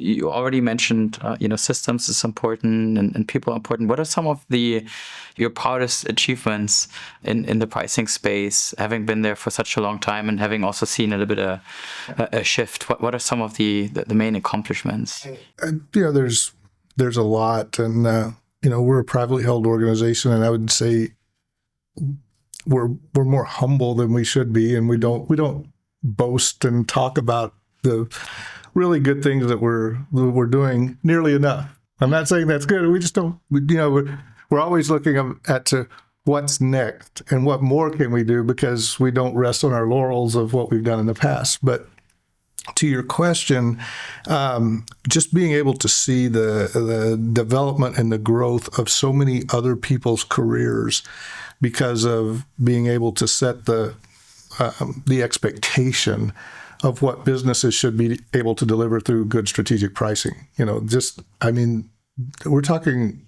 you already mentioned, systems is important and people are important. What are some of your proudest achievements in the pricing space, having been there for such a long time and having also seen a little bit of a shift? What are some of the main accomplishments? There's a lot, and we're a privately held organization, and I would say we're more humble than we should be, and we don't boast and talk about the really good things that we're doing nearly enough. I'm not saying that's good. We just don't. We're always looking at what's next and what more can we do, because we don't rest on our laurels of what we've done in the past. But to your question, just being able to see the development and the growth of so many other people's careers because of being able to set the expectation of what businesses should be able to deliver through good strategic pricing. We're talking,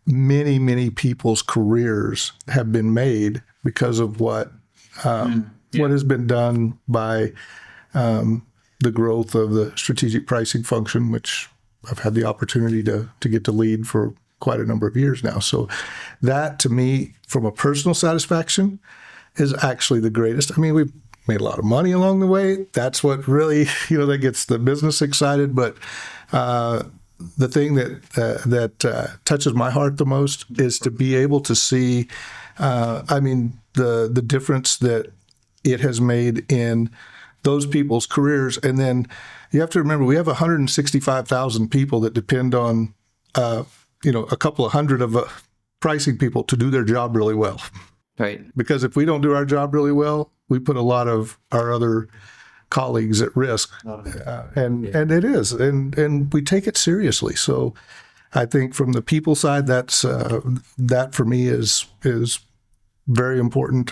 many people's careers have been made because of what has been done by the growth of the strategic pricing function, which I've had the opportunity to get to lead for quite a number of years now. So that, to me, from a personal satisfaction, is actually the greatest. We've made a lot of money along the way. That's what really, that gets the business excited. But the thing that touches my heart the most is to be able to see, the difference that it has made in those people's careers. And then you have to remember, we have 165,000 people that depend on, a couple of hundred of pricing people to do their job really well. Right. Because if we don't do our job really well, we put a lot of our other colleagues at risk. And it is. And we take it seriously. So I think from the people side, that for me is very important.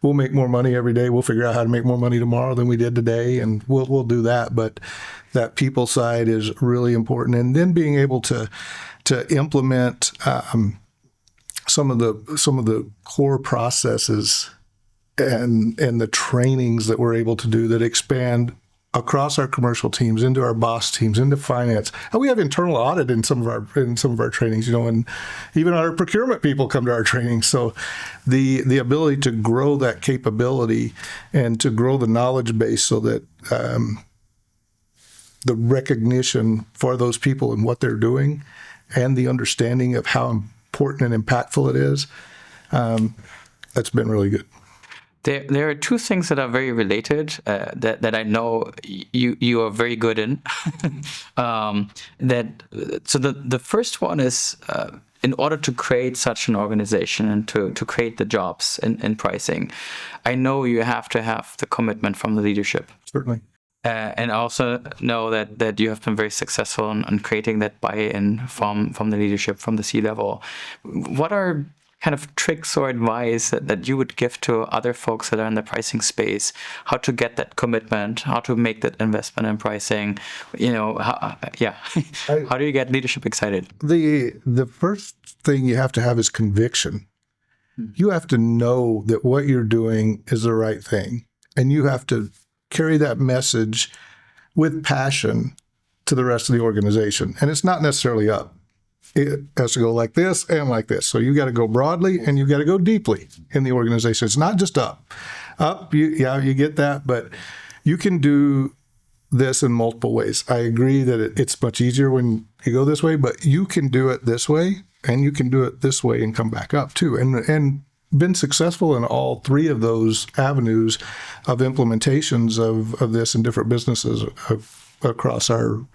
We'll make more money every day. We'll figure out how to make more money tomorrow than we did today, and we'll do that. But that people side is really important. And then being able to implement some of the core processes and the trainings that we're able to do that expand across our commercial teams, into our boss teams, into finance. And we have internal audit in some of our trainings, and even our procurement people come to our training. So the ability to grow that capability and to grow the knowledge base so that the recognition for those people and what they're doing and the understanding of how important and impactful it is, that's been really good. There are two things that are very related that I know you are very good in. The first one is in order to create such an organization and to create the jobs in pricing, I know you have to have the commitment from the leadership. Certainly. And I also know that you have been very successful in creating that buy-in from the leadership, from the C-level. What are kind of tricks or advice that you would give to other folks that are in the pricing space, how to get that commitment, how to make that investment in pricing, how do you get leadership excited? The first thing you have to have is conviction. You have to know that what you're doing is the right thing, and you have to carry that message with passion to the rest of the organization. And it's not necessarily up. It has to go like this and like this. So you got to go broadly and you got to go deeply in the organization. It's not just up. Up, you get that, but you can do this in multiple ways. I agree that it's much easier when you go this way, but you can do it this way and you can do it this way and come back up too. And been successful in all three of those avenues of implementations of this in different businesses across our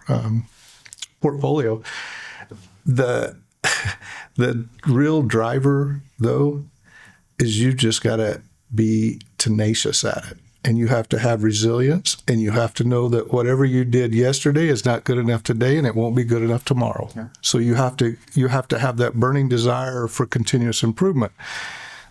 portfolio. The real driver, though, is you just got to be tenacious at it. And you have to have resilience, and you have to know that whatever you did yesterday is not good enough today, and it won't be good enough tomorrow. Yeah. So you have to have that burning desire for continuous improvement.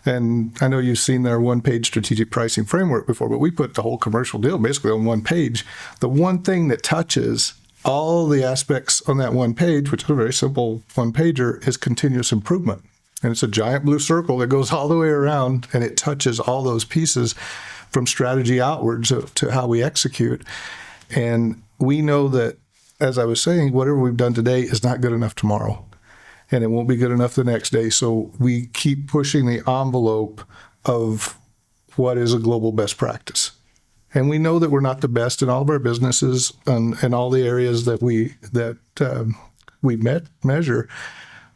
And I know you've seen their one-page strategic pricing framework before, but we put the whole commercial deal basically on one page. The one thing that touches all the aspects on that one page, which is a very simple one-pager, is continuous improvement. And it's a giant blue circle that goes all the way around, and it touches all those pieces from strategy outwards to how we execute. And we know that, as I was saying, whatever we've done today is not good enough tomorrow, and it won't be good enough the next day. So we keep pushing the envelope of what is a global best practice. And we know that we're not the best in all of our businesses and all the areas that we measure,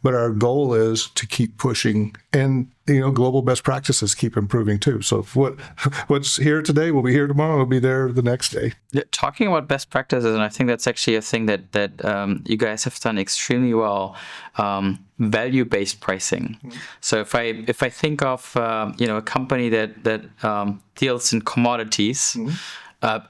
but our goal is to keep pushing, and global best practices keep improving too. So what's here today will be here tomorrow. Will be there the next day. Yeah, talking about best practices, and I think that's actually a thing that you guys have done extremely well. Value-based pricing. So if I think of a company that deals in commodities.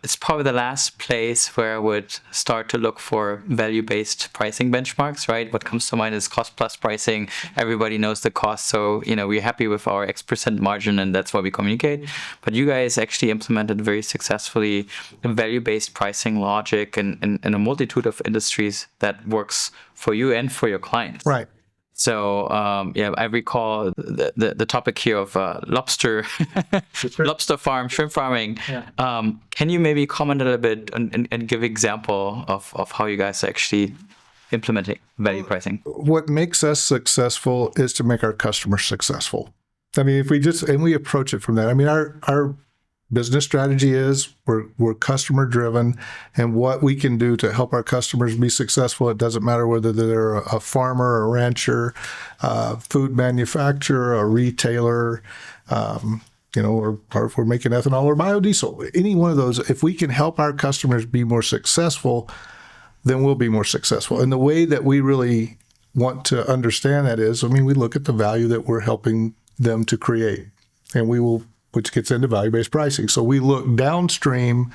It's probably the last place where I would start to look for value-based pricing benchmarks, right? What comes to mind is cost-plus pricing. Everybody knows the cost, so we're happy with our X% margin, and that's what we communicate. But you guys actually implemented very successfly a value-based pricing logic in a multitude of industries that works for you and for your clients. Right. So I recall the topic here of lobster farm, shrimp farming. Yeah. Can you maybe comment a little bit and give example of how you guys are actually implementing value pricing? What makes us successful is to make our customers successful. I mean, if we approach it from that. I mean, our business strategy is we're customer driven, and what we can do to help our customers be successful. It doesn't matter whether they're a farmer, a rancher, food manufacturer, a retailer, or if we're making ethanol or biodiesel. Any one of those, if we can help our customers be more successful, then we'll be more successful. And the way that we really want to understand that is, we look at the value that we're helping them to create, and which gets into value-based pricing. So we look downstream,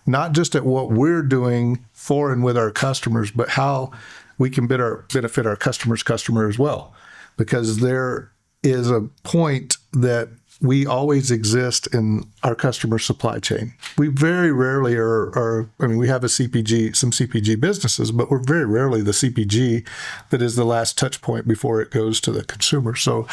not just at what we're doing for and with our customers, but how we can benefit our customer's customer as well. Because there is a point that we always exist in our customer supply chain. We very rarely we have some CPG businesses, but we're very rarely the CPG that is the last touch point before it goes to the consumer. So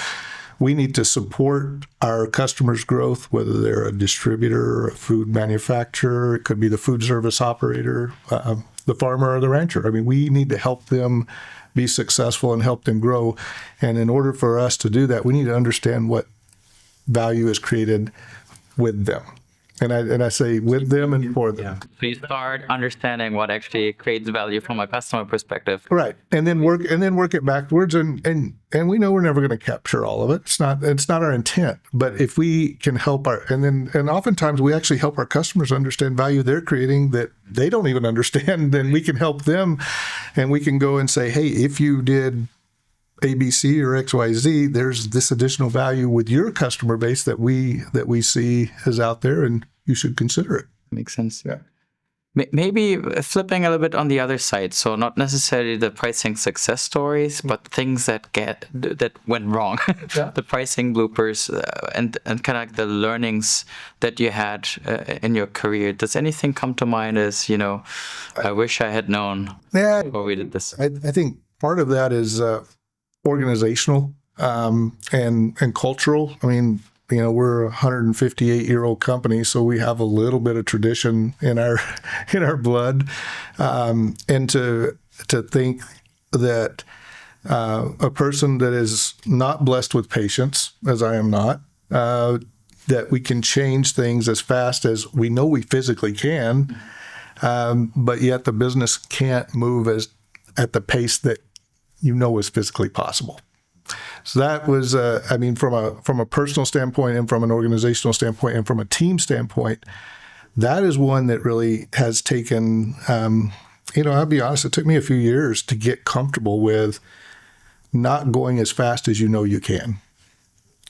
we need to support our customers' growth, whether they're a distributor or a food manufacturer. It could be the food service operator, the farmer or the rancher. We need to help them be successful and help them grow. And in order for us to do that, we need to understand what value is created with them. And I say with them and for them. Yeah. So you start understanding what actually creates value from a customer perspective. Right. And then work it backwards, and we know we're never going to capture all of it. It's not our intent. But if we can help and oftentimes we actually help our customers understand value they're creating that they don't even understand, then we can help them, and we can go and say, hey, if you did ABC or XYZ, there's this additional value with your customer base that we see is out there, and you should consider it. Makes sense. Yeah. Maybe flipping a little bit on the other side. So not necessarily the pricing success stories, but things that went wrong. Yeah. The pricing bloopers and kind of like the learnings that you had in your career. Does anything come to mind as, I wish I had known before we did this? I think part of that is organizational and cultural. We're a 158-year-old company, so we have a little bit of tradition in our blood, and to think that a person that is not blessed with patience, as I am not, that we can change things as fast as we know we physically can, but yet the business can't move at the pace that is physically possible. So that was, from a personal standpoint and from an organizational standpoint and from a team standpoint, that is one that really has taken, I'll be honest, it took me a few years to get comfortable with not going as fast as you can.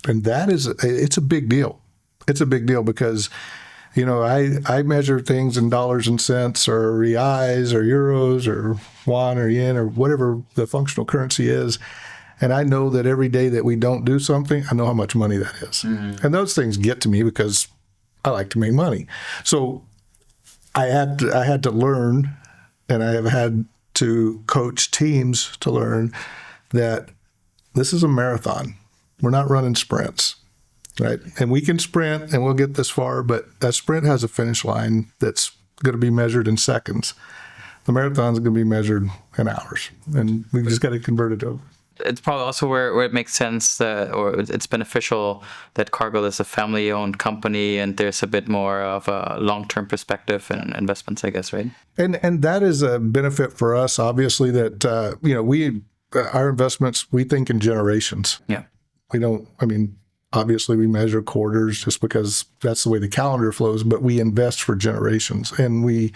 And it's a big deal. It's a big deal because, I measure things in dollars and cents or reais or euros or yuan or yen or whatever the functional currency is. And I know that every day that we don't do something, I know how much money that is. Mm-hmm. And those things get to me because I like to make money. So I had to learn, and I have had to coach teams to learn that this is a marathon. We're not running sprints, right? And we can sprint and we'll get this far, but a sprint has a finish line that's going to be measured in seconds. The marathon's going to be measured in hours, and we've just got to convert it over. It's probably also where it makes sense or it's beneficial that Cargill is a family-owned company and there's a bit more of a long-term perspective and investments, I guess, right? And that is a benefit for us, obviously, that, our investments, we think in generations. Yeah. We don't, obviously we measure quarters just because that's the way the calendar flows, but we invest for generations. And we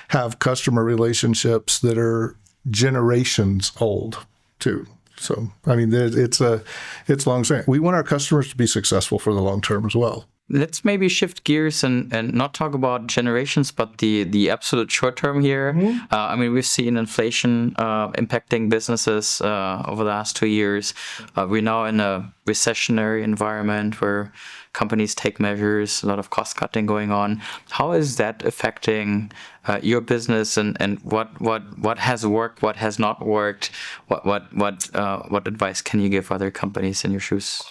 have customer relationships that are generations old too. So, it's long-term. We want our customers to be successful for the long term as well. Let's maybe shift gears and not talk about generations, but the absolute short term here. Mm-hmm. We've seen inflation impacting businesses over the last 2 years. We're now in a recessionary environment where companies take measures, a lot of cost cutting going on. How is that affecting your business, and what has worked, what has not worked? What advice can you give other companies in your shoes?